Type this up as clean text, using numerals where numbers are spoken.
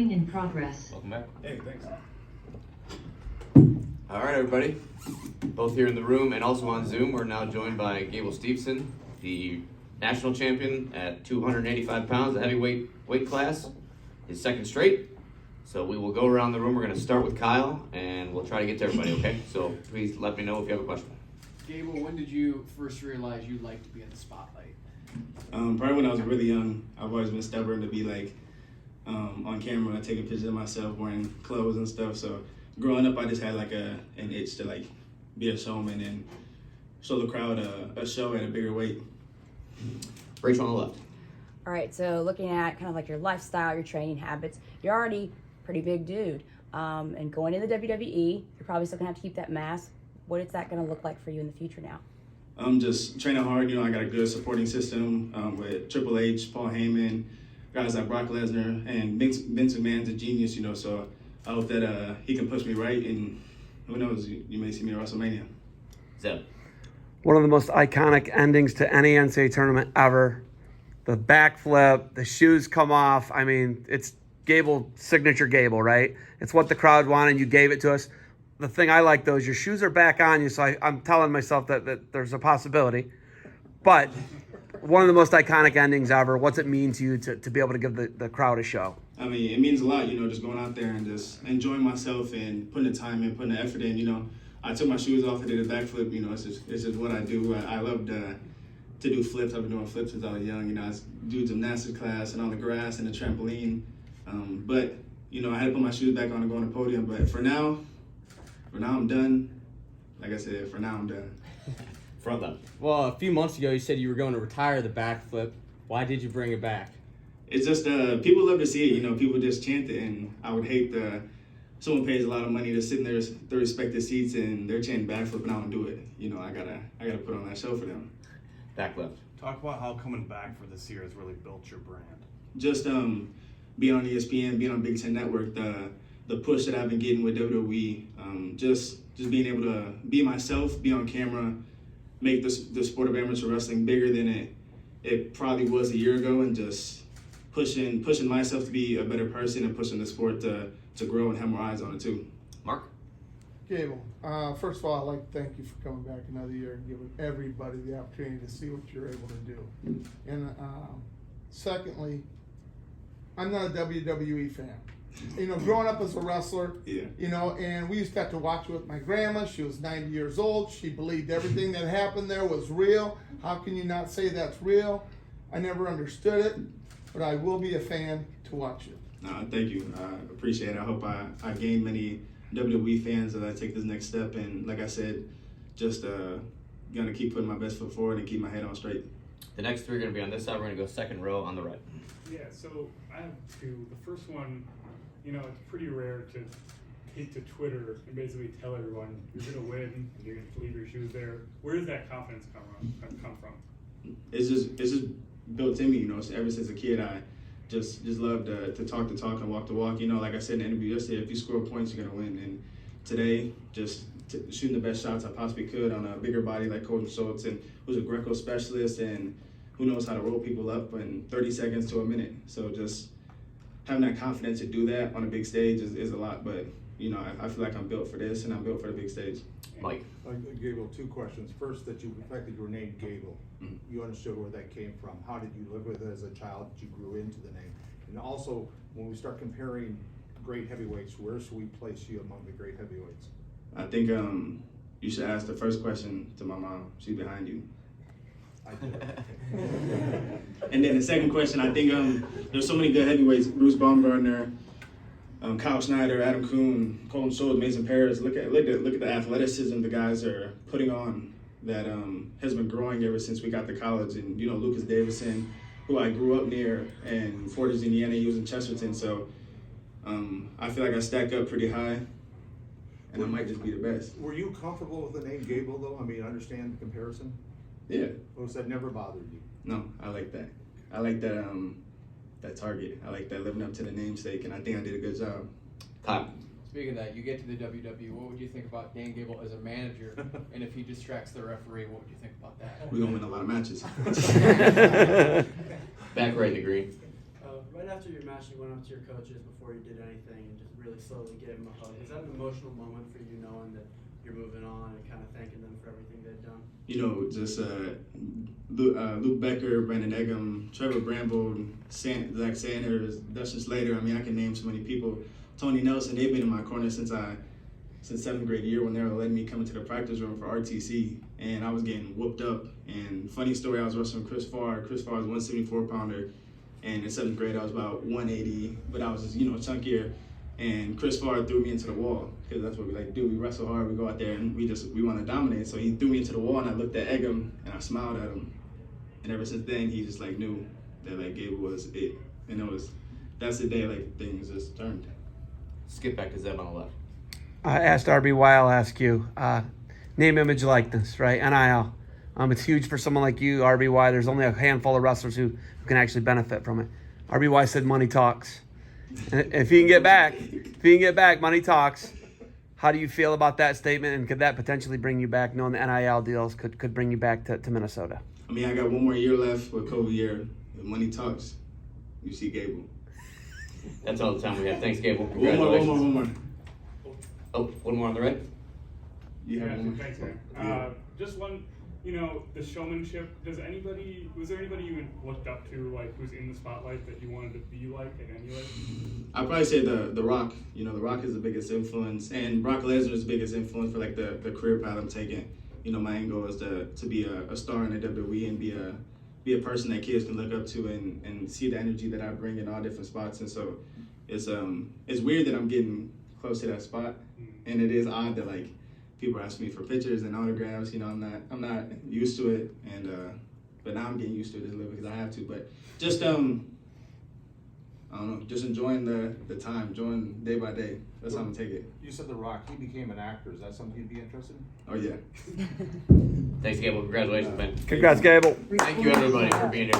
In progress. Welcome back. Hey, thanks. All right, everybody. Both here in the room and also on Zoom, we're now joined by Gable Steveson, the national champion at 285 pounds, the heavyweight weight class, his second straight. So we will go around the room. We're going to start with Kyle, and we'll try to get to everybody, okay? So please let me know if you have a question. Gable, when did you first realize you liked to be in the spotlight? Probably when I was really young. I've always been stubborn to be like on camera, taking pictures of myself wearing clothes and stuff. So growing up, I just had like an itch to like be a showman and show the crowd a show at a bigger weight. Rachel on the left. All right, so looking at kind of like your lifestyle, your training habits, you're already a pretty big dude. And going into the WWE, you're probably still gonna have to keep that mass. What is that gonna look like for you in the future now? I'm just training hard. I got a good supporting system with Triple H, Paul Heyman, guys like Brock Lesnar, and Vince McMahon's a genius, so I hope that he can push me right, and who knows, you may see me at WrestleMania. Zeb. One of the most iconic endings to any NCAA tournament ever. The backflip, the shoes come off. I mean, it's Gable, signature Gable, right? It's what the crowd wanted. You gave it to us. The thing I like, though, is your shoes are back on you, so I'm telling myself that there's a possibility. But one of the most iconic endings ever. What's it mean to you to be able to give the crowd a show? I mean, it means a lot, just going out there and just enjoying myself and putting the time in, putting the effort in, I took my shoes off and did a backflip, it's just what I do. I love to do flips. I've been doing flips since I was young, I do gymnastics class and on the grass and the trampoline. But, I had to put my shoes back on and go on the podium. But for now I'm done. Like I said, for now I'm done. Front left. Well, a few months ago, you said you were going to retire the backflip. Why did you bring it back? It's just people love to see it. People just chant it, and I would hate someone pays a lot of money to sit in their respective seats and they're chanting backflip and I don't do it. I gotta put on that show for them. Back left. Talk about how coming back for this year has really built your brand. Just being on ESPN, being on Big Ten Network, the push that I've been getting with WWE, just being able to be myself, be on camera, make the sport of amateur wrestling bigger than it probably was a year ago, and just pushing myself to be a better person and pushing the sport to grow and have more eyes on it too. Mark. Gable, first of all, I'd like to thank you for coming back another year and giving everybody the opportunity to see what you're able to do. And secondly, I'm not a WWE fan. Growing up as a wrestler, Yeah. And we used to have to watch it with my grandma. She was 90 years old. She believed everything that happened there was real. How can you not say that's real? I never understood it, but I will be a fan to watch it. Thank you. I appreciate it. I hope I gain many WWE fans as I take this next step. And like I said, just gonna keep putting my best foot forward and keep my head on straight. The next three are going to be on this side. We're going to go second row on the right. Yeah, so I have two. The first one, it's pretty rare to take to Twitter and basically tell everyone you're going to win and you're going to leave your shoes there. Where does that confidence come from? It's just built in me, ever since a kid, I just love to talk the talk and walk the walk. Like I said in the interview yesterday, if you score points, you're going to win. And today, just shooting the best shots I possibly could on a bigger body like Coach Schultz, and who's a Greco specialist and who knows how to roll people up in 30 seconds to a minute. So just having that confidence to do that on a big stage is a lot. But, I feel like I'm built for this and I'm built for the big stage. Mike. Gable, two questions. First, the fact that you were named Gable, Mm-hmm. you understood where that came from. How did you live with it as a child that you grew into the name? And also, when we start comparing great heavyweights, where should we place you among the great heavyweights? I think you should ask the first question to my mom. She's behind you. I did. And then the second question, I think there's so many good heavyweights: Bruce Baumgartner, Kyle Schneider, Adam Kuhn, Colin Schultz, Mason Paris. Look at the athleticism the guys are putting on that has been growing ever since we got to college. And Lucas Davison, who I grew up near, and Fortis, Indiana, he was in Chesterton. So I feel like I stack up pretty high, and I might just be the best. Were you comfortable with the name Gable, though? I mean, understand the comparison? Yeah. Or has that never bothered you? No, I like that. I like that that target. I like that living up to the namesake, and I think I did a good job. Kyle. Speaking of that, you get to the WWE, what would you think about Dan Gable as a manager? And if he distracts the referee, what would you think about that? We're going to win a lot of matches. Back right in the green. My Right after your match, you went up to your coaches before you did anything and just really slowly gave them a hug. Is that an emotional moment for you, knowing that you're moving on and kind of thanking them for everything they've done? You know, just Luke Becker, Brandon Eggum, Trevor Bramble, Zach Sanders, Dustin Slater. I mean, I can name so many people. Tony Nelson, they've been in my corner since 7th grade year when they were letting me come into the practice room for RTC, and I was getting whooped up. And funny story, I was wrestling Chris Farr. Chris Farr was 174-pounder, and in 7th grade I was about 180, but I was just, chunkier. And Chris Farr threw me into the wall, because that's what we like to do. We wrestle hard, we go out there, and we want to dominate. So he threw me into the wall, and I looked at Eggum, and I smiled at him. And ever since then, he just knew that Gable was it. And that's the day things just turned. Skip back to Zeb on the left. I asked RBY, I'll ask you. Name, image, likeness, right? NIL. It's huge for someone like you, RBY. There's only a handful of wrestlers who can actually benefit from it. RBY said money talks. And if he can get back, money talks. How do you feel about that statement, and could that potentially bring you back, knowing the NIL deals could bring you back to Minnesota? I mean, I got one more year left with COVID year. If money talks, you see Gable. That's all the time we have. Thanks, Gable. One Congratulations. more. Oh, one more on the right. You have one more? Thanks, man. Yeah. Just one, the showmanship. Was there anybody you looked up to, who's in the spotlight that you wanted to be like and emulate? I'd probably say the Rock. The Rock is the biggest influence, and Brock Lesnar is the biggest influence for the career path I'm taking. My end goal is to be a star in the WWE and be a person that kids can look up to and see the energy that I bring in all different spots. And so it's weird that I'm getting close to that spot, and it is odd that people ask me for pictures and autographs. I'm not used to it, and but now I'm getting used to it a little bit because I have to. But just I don't know, just enjoying the time, enjoying day by day. That's how I'm gonna take it. You said The Rock, he became an actor. Is that something you'd be interested in? Oh yeah. Thanks, Gable. Congratulations, man. Congrats, Gable. Thank you, everybody, for being here.